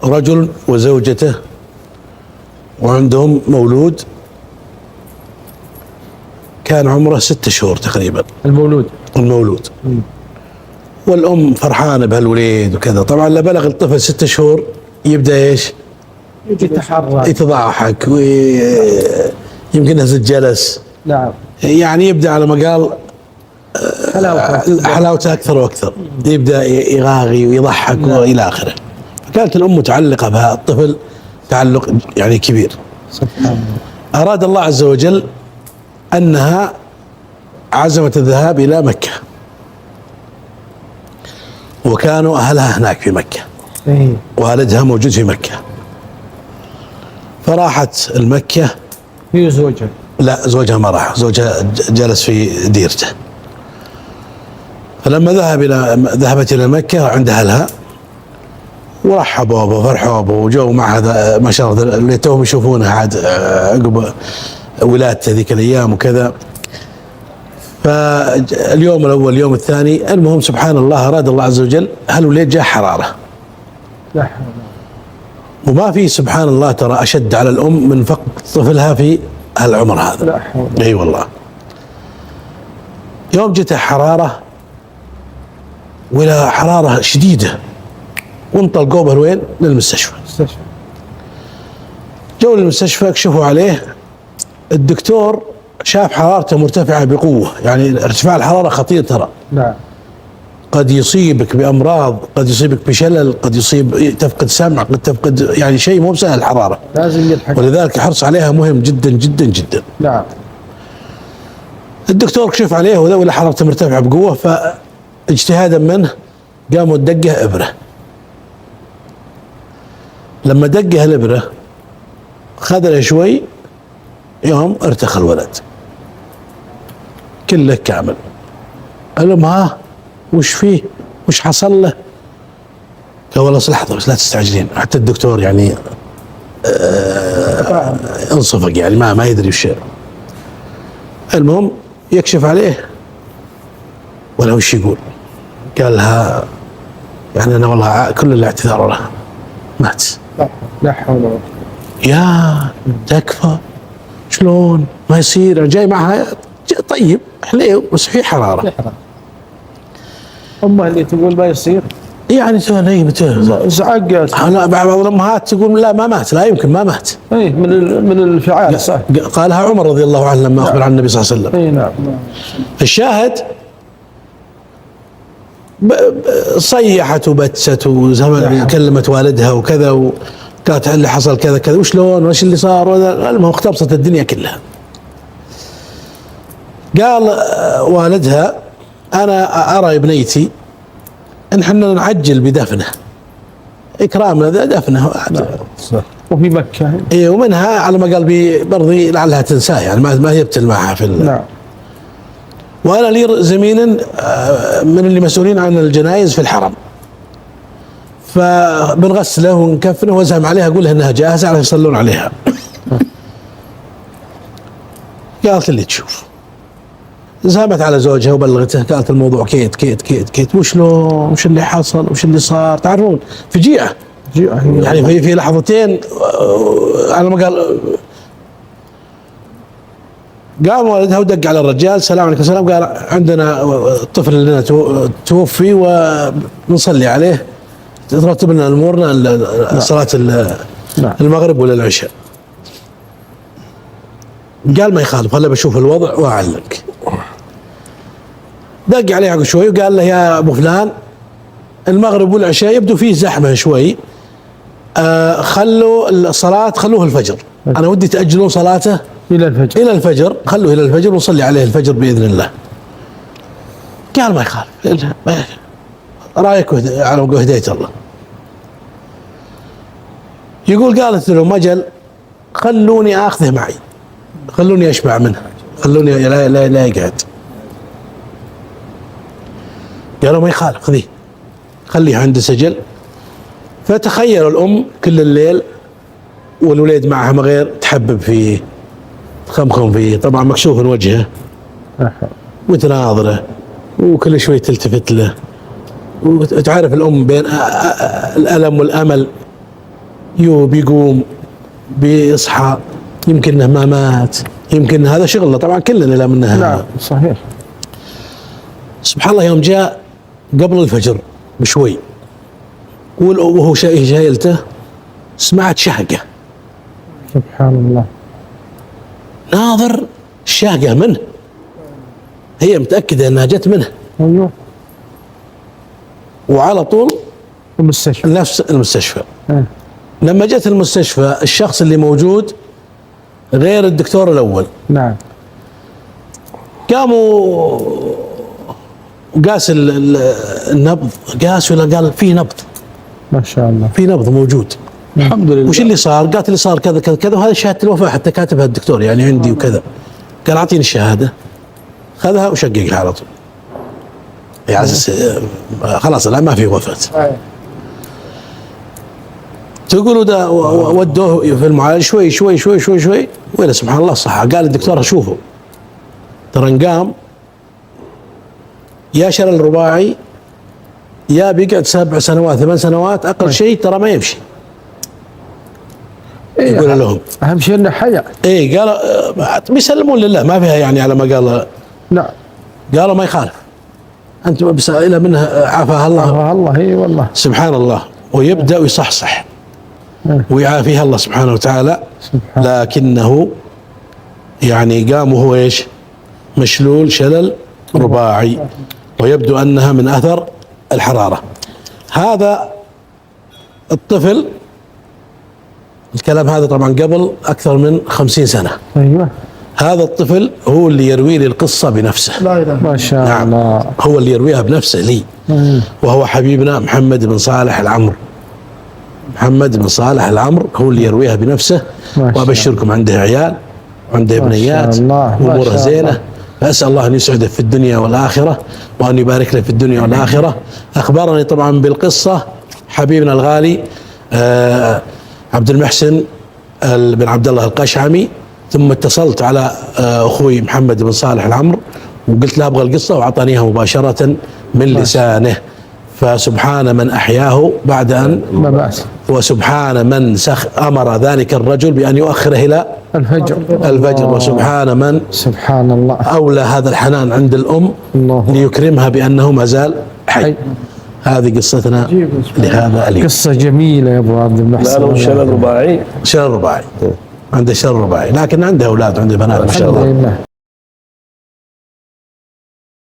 رجل وزوجته وعندهم مولود كان عمره 6 شهور تقريبا. المولود والأم فرحانة بهالوليد وكذا. طبعا لما بلغ الطفل 6 شهور يبدأ ايش؟ يتحرك، يتضاحك ويمكن هز الجلس. نعم. يعني يبدأ على ما قال حلاوته أكثر وأكثر، يبدأ يغاغي ويضحك وإلى آخره. فكانت الأم متعلقة بها الطفل تعلق يعني كبير. سبحان الله. أراد الله عز وجل أنها عزمت الذهاب إلى مكة، وكانوا أهلها هناك في مكة، والدها موجود في مكة، فراحت المكة. هي زوجها؟ لا، زوجها ما راح، زوجها جلس في ديرته. فلما ذهبت إلى مكة عند أهلها ورحبوا وفرحوا وجو مع هذا ما شاء الله اللي توهم يشوفونه عاد عقب ولادته ذيك الأيام وكذا. فاليوم الأول اليوم الثاني المهم سبحان الله أراد الله عز وجل هالوليد جاء حرارة. لا حول. وما في سبحان الله ترى أشد على الأم من فقد طفلها في هالعمر هذا. لا حول. أي والله. يوم جته حرارة ولا حرارة شديدة وانطلقوا به وين؟ للمستشفى. جو للمستشفى كشفوا عليه. الدكتور شاف حرارته مرتفعة بقوة، يعني ارتفاع الحرارة خطير ترى. نعم. قد يصيبك بأمراض، قد يصيبك بشلل، قد تفقد سمع، قد تفقد يعني شيء مو بسهل الحرارة. لازم يلحق. ولذلك الحرص عليها مهم جدا جدا جدا. نعم. الدكتور كشف عليه ولا حرارته مرتفعة بقوة، فاجتهادا منه قاموا دقه إبرة. لما دقه الإبرة خذ شوي يوم ارتخى الولد كله كامل. قال لهم ها وش فيه؟ وش حصل له؟ قال والله لحظة بس لا تستعجلين. حتى الدكتور يعني انصفق، يعني ما يدري وش. المهم يكشف عليه ولا وش يقول؟ قال لها يعني أنا والله كل الاعتذار له مات. لا حول ولا قوة. يا تكفى شلون ما يصير؟ أنا جاي معها طيب حليو بس في حرارة. أمها اللي تقول ما يصير يعني زعقت. بعض الأمهات تقول لا ما مات، لا يمكن ما مات. اي من الانفعال. صح. قالها عمر رضي الله عنه لما أخبر عن النبي صلى الله عليه وسلم. اي نعم. الشاهد صيحت وبتست وكلمت والدها وكذا وقالت اللي حصل كذا كذا وشلون وش اللي صار. المهم اختبصت الدنيا كلها. قال والدها أنا أرى ابنيتي إن حنا نعجل بدفنه إكرامنا دفنه. صح. وفي مكة. إيه ومنها على ما قال برضي لعلها تنساه، يعني ما يبتل معها في نعم. وأنا لي زميل من اللي مسؤولين عن الجنائز في الحرم، فبنغسله ونكفنه وازهم عليها أقول لها إنها جاهزة على يصلون عليها. قالت اللي تشوف. زهمت على زوجها وبلغته، قالت الموضوع كيت كيت كيت كيت وشلون وش اللي حصل وش اللي صار. تعرفون فجيئة يعني في لحظتين على ما قام والدها ودق على الرجال السلام عليكم السلام. قال عندنا الطفل لنا توفي ونصلي عليه ترتب لنا امورنا صلاة المغرب ولا العشاء. قال ما يخالف خليني بشوف الوضع واعلمك. دق عليه عقب شوي وقال له يا ابو فلان المغرب والعشاء يبدو فيه زحمه شوي، خلوا الصلاه خلوه الفجر، انا ودي تاجلون صلاته الى الفجر. خلوه الى الفجر ونصلي عليه الفجر باذن الله. قال ما يخالف رايك على هدايه الله. يقول قالت له مجل خلوني اخذه معي، خلوني اشبع منها، خلوني لا يقعد. قالوا ما يخالف خليه عند سجل. فتخيلوا الأم كل الليل والوليد معها ما غير تحبب فيه تخمخم فيه، طبعا مكشوف وجهه وتناظره وكل شوي تلتفت له، وتعرف الأم بين الألم والأمل بيقوم بيصحى، يمكن انه ما مات، يمكن هذا شغلنا طبعا كلنا لا منها. نعم صحيح. سبحان الله يوم جاء قبل الفجر بشوي وهو شايلته سمعت شهقة، سبحان الله. ناظر الشهقة منه، هي متأكدة انها جت منه، ايوه. وعلى طول المستشفى. نفس المستشفى. إيه. لما جت المستشفى الشخص اللي موجود غير الدكتور الأول، نعم. قاموا وقاس النبض، قاس ولا قال في نبض، ما شاء الله. في نبض موجود. الحمد لله. وش اللي صار؟ قالت اللي صار كذا كذا كذا، وهذه شهادة الوفاة حتى كاتبها الدكتور يعني عندي وكذا. قال أعطيني الشهادة، خذها وشققها على طول. يعني خلاص الآن ما في وفاة. تقولوا ده ودوه في المعالج شوي شوي شوي شوي شوي، ولا سبحان الله صح. قال الدكتور شوفوا ترى انقام يا شلل رباعي يا بيقعد 7 سنوات 8 سنوات اقل شيء، ترى ما يمشي. إيه يقول لهم اهم شيء انه حياة. ايه قال بيسلمون لله ما فيها يعني على ما قال. نعم. قالوا ما يخالف، انتم بس الى منها عافاها الله. عافاها الله. اي والله. سبحان الله. ويبدا ويصحصح ويعافيها الله سبحانه وتعالى. لكنه يعني قام وهو ايش؟ مشلول شلل رباعي، ويبدو انها من اثر الحرارة. هذا الطفل، الكلام هذا طبعا قبل اكثر من 50 سنة. ايوه. هذا الطفل هو اللي يروي لي القصة بنفسه. ما شاء نعم. الله. هو اللي يرويها بنفسه لي. وهو حبيبنا محمد بن صالح العمر. محمد بن صالح العمر هو اللي يرويها بنفسه. وابشركم عنده عيال وعنده ابنيات واموره زينه، فاسال الله ان يسعده في الدنيا والاخره وان يبارك له في الدنيا والاخره. اخبرني طبعا بالقصه حبيبنا الغالي عبد المحسن بن عبد الله القشعمي، ثم اتصلت على اخوي محمد بن صالح العمر وقلت له ابغى القصه، واعطانيها مباشره من لسانه. فسبحان من احياه بعد ان ما بأس، وسبحان من امر ذلك الرجل بان يؤخره الى الفجر، وسبحان من سبحان الله اولى هذا الحنان عند الام الله ليكرمها بانه ما زال حي. هذه قصتنا لهذا اليوم. قصة جميلة يا ابو عبد المحسن. لا شلل رباعي. شلل رباعي، عنده شلل رباعي، لكن عنده اولاد وعنده بنات ما شاء الله.